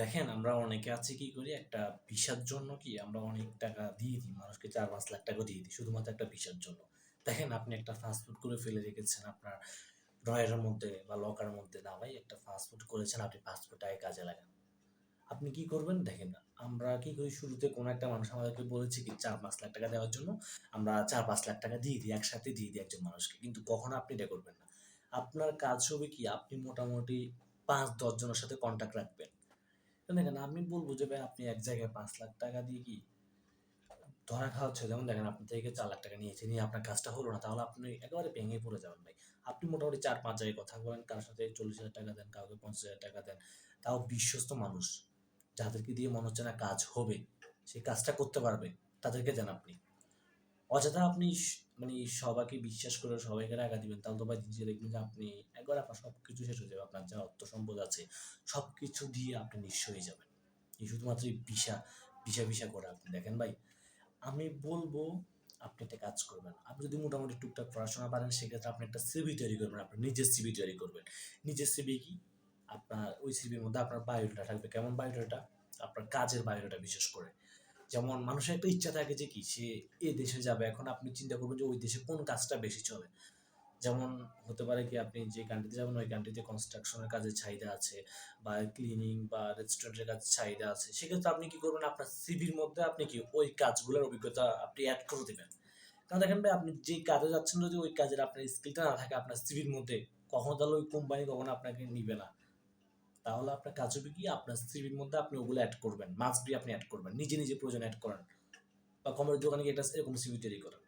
দেখেন আমরা অনেকে আছি কি করি একটা ভিসার জন্য কি আমরা অনেক টাকা দিয়ে দিই মানুষকে 4-5 লাখ টাকা দিয়ে দিই শুধুমাত্র একটা ভিসার জন্য। দেখেন আপনি একটা ফাস্টফুড করে ফেলে রেখেছেন আপনার ড্রয়ারের মধ্যে বা লকারের মধ্যে, না ভাই একটা ফাস্টফুড করেছেন, আপনি ফাস্টফুডটাকে কাজে লাগান। আপনি কি করবেন দেখেন, আমরা কি করি শুরুতে কোনো একটা মানুষ আমাদেরকে বলেছে কি 4-5 লাখ টাকা দেওয়ার জন্য আমরা 4-5 লাখ টাকা দিয়ে দিই, একসাথে দিয়ে দিই একজন মানুষকে, কিন্তু কখনো আপনি এটা করবেন না। আপনার কাজ হবে কি আপনি মোটামুটি 5-10 জনের সাথে কন্ট্যাক্ট রাখবেন। দেখেন আমি বলবো যে ভাই আপনি এক জায়গায় 5 লাখ টাকা দিয়ে কি ধরা খাওয়াচ্ছে, যেমন দেখেন আপনি থেকে 4 লাখ টাকা নিয়েছে, নিয়ে আপনার কাজটা হলো না, তাহলে আপনি একেবারে ভেঙে পড়ে যাবেন ভাই। আপনি মোটামুটি 4-5 জায়গায় কথা বলেন, কারোর সাথে 40,000 টাকা দেন, কাউকে 50,000 টাকা দেন, তাও বিশ্বস্ত মানুষ যাদেরকে দিয়ে মনে হচ্ছে না কাজ হবে, সেই কাজটা করতে পারবে, তাদেরকে দেন আপনি। অযথা আপনি মানে সবাইকে বিশ্বাস করে সবাইকে টাকা দিবেন, তাহলে তো ভাই নিজে দেখবেন যে আপনি একবার আপনার সব কিছু শেষ হয়ে যাবে, আপনার যা অর্থ সম্পদ আছে সব কিছু দিয়ে আপনি নিঃস্ব হয়ে যাবেন। এই শুধুমাত্র এই ভিসা ভিসা ভিসা করে আপনি দেখেন ভাই, আমি বলবো আপনি একটা কাজ করবেন। আপনি যদি মোটামুটি টুকটাক পড়াশোনা পারেন সেক্ষেত্রে আপনি একটা সিভি তৈরি করবেন, আপনার নিজের সিভি তৈরি করবেন। নিজের সিভি কি আপনার ওই সিভির মধ্যে আপনার বায়োডাটা থাকবে, কেমন বায়োডাটা, আপনার কাজের বায়োডাটা বিশেষ করে। যেমন মানুষের একটা ইচ্ছা থাকে যে কি সে এই দেশে যাবে, এখন আপনি চিন্তা করবেন যে ওই দেশে কোন কাজটা বেশি চলে। যেমন হতে পারে কি আপনি যে কান্ট্রিতে যাবেন ওই কান্ট্রিতে কনস্ট্রাকশনের কাজের চাহিদা আছে, বা ক্লিনিং বা রেস্টুরেন্টের কাজের চাহিদা আছে, সেক্ষেত্রে আপনি কি করবেন আপনার সিভির মধ্যে আপনি কি ওই কাজগুলোর অভিজ্ঞতা আপনি অ্যাড করে দেবেন। কারণ দেখেন ভাই আপনি যে কাজে যাচ্ছেন যদি ওই কাজের আপনার স্কিলটা না থাকে আপনার সিভির মধ্যে, কখনো তাহলে ওই কোম্পানি কখনো আপনাকে নিবে না। তাহলে আপনার কাজ হবে কি আপনার সিভির মধ্যে আপনি ওগুলো অ্যাড করবেন, মাস্ট বি আপনি অ্যাড করবেন, নিজে নিজে প্রয়োজন অ্যাড করেন, বা কমের দোকানে গিয়ে একটা এরকম সিভি তৈরি করেন।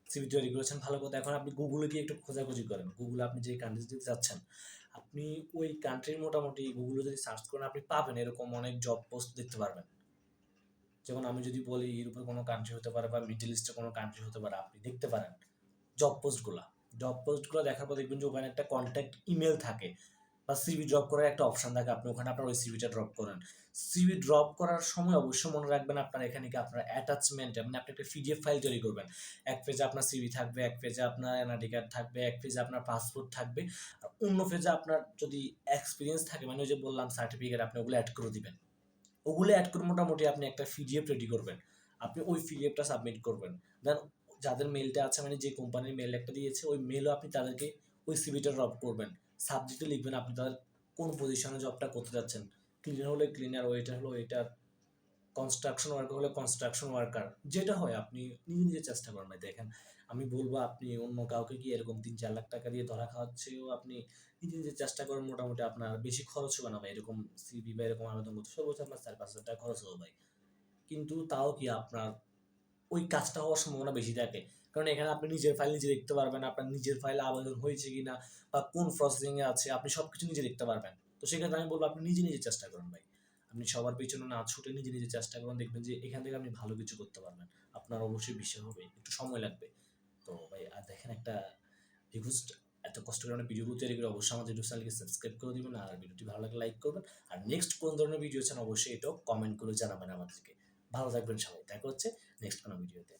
সিভি তৈরি করেছেন ভালো কথা, এখন আপনি গুগলে গিয়ে একটু খোঁজাখুঁজি করেন, গুগলে আপনি যে কান্ট্রিতে যাচ্ছেন আপনি ওই কান্ট্রির মোটামুটি গুগলে যদি সার্চ করেন আপনি পাবেন এরকম অনেক জব পোস্ট দেখতে পারবেন। যেমন আমি যদি বলি ইউরোপের কোনো কান্ট্রি হতে পারে বা মিডল ইস্টের কোনো কান্ট্রি হতে পারে, আপনি দেখতে পারেন জব পোস্টগুলা। জব পোস্টগুলো দেখার পর দেখবেন যে ওখানে একটা কন্ট্যাক্ট ইমেল থাকে বা সিভি ড্রপ করার একটা অপশন থাকে, আপনি ওখানে আপনার ওই সিভিটা ড্রপ করেন। সিভি ড্রপ করার সময় অবশ্যই মনে রাখবেন আপনার এখানে কি আপনার অ্যাটাচমেন্ট, মানে আপনি একটা পিডিএফ ফাইল তৈরি করবেন। এক পেজে আপনার সিভি থাকবে, এক পেজে আপনার এনআইডি কার্ড থাকবে, এক পেজে আপনার পাসপোর্ট থাকবে, আর অন্য পেজে আপনার যদি এক্সপিরিয়েন্স থাকে, মানে ওই যে বললাম সার্টিফিকেট, আপনি ওগুলো অ্যাড করে দিবেন। ওগুলো অ্যাড করে মোটামুটি আপনি একটা পিডিএফ রেডি করবেন, আপনি ওই পিডিএফটা সাবমিট করবেন। দেন যাদের মেলটা আছে, মানে যে কোম্পানির মেল একটা দিয়েছে ওই মেলও আপনি তাদেরকে ওই সিভিটা ড্রপ করবেন। সাবজেক্টে লিখবেন আপনি তাদের কোন পজিশনে জবটা করতে যাচ্ছেন, ক্লিনার হলে ক্লিনার, ওয়েটার হলো ওয়েটার, কনস্ট্রাকশন ওয়ার্কার হলে কনস্ট্রাকশন ওয়ার্কার, যেটা হয় আপনি নিজে নিজে চেষ্টা করেন ভাই। দেখেন আমি বলবো আপনি অন্য কাউকে কি এরকম 3-4 লাখ টাকা দিয়ে ধরা খাওয়াচ্ছেও আপনি নিজে নিজে চেষ্টা করেন, মোটামুটি আপনার বেশি খরচ হবে না ভাই এরকম সিভি বা এরকম আবেদন করতে, সর্বোচ্চ আপনার 4-5 হাজার টাকা খরচ হবে ভাই। কিন্তু তাও কি আপনার ওই কাজটা হওয়ার সম্ভাবনা বেশি থাকে, কারণ এখানে আপনি নিজের ফাইল নিজে দেখতে পারবেন, আপনার নিজের ফাইলে আবেদন হয়েছে কিনা বা কোন প্রসেসিং এ আছে আপনি সবকিছু নিজে দেখতে পারবেন। তো সেক্ষেত্রে আমি বলবো আপনি নিজে নিজে চেষ্টা করুন ভাই। আপনি সবার পিছনে না ছুটে নিজে নিজে চেষ্টা করুন, দেখবেন যে এখান থেকে আপনি ভালো কিছু করতে পারবেন। আপনার অবশ্যই বিশ্বাস হবে, একটু সময় লাগবে। তো ভাই আর দেখেন একটা রিকোয়েস্ট, এত কষ্ট করে আমরা ভিডিওগুলো তৈরি করে অবশ্যই আমাদের ইউটিউব চ্যানেলকে সাবস্ক্রাইব করে দিবেন, আর ভিডিওটি ভালো লাগলে লাইক করবেন। আর নেক্সট কোন ধরনের ভিডিও চান অবশ্যই এটাও কমেন্ট করে জানাবেন আমাদেরকে। ভালো থাকবেন সবাই, দেখা হচ্ছে নেক্সট কোনো ভিডিওতে।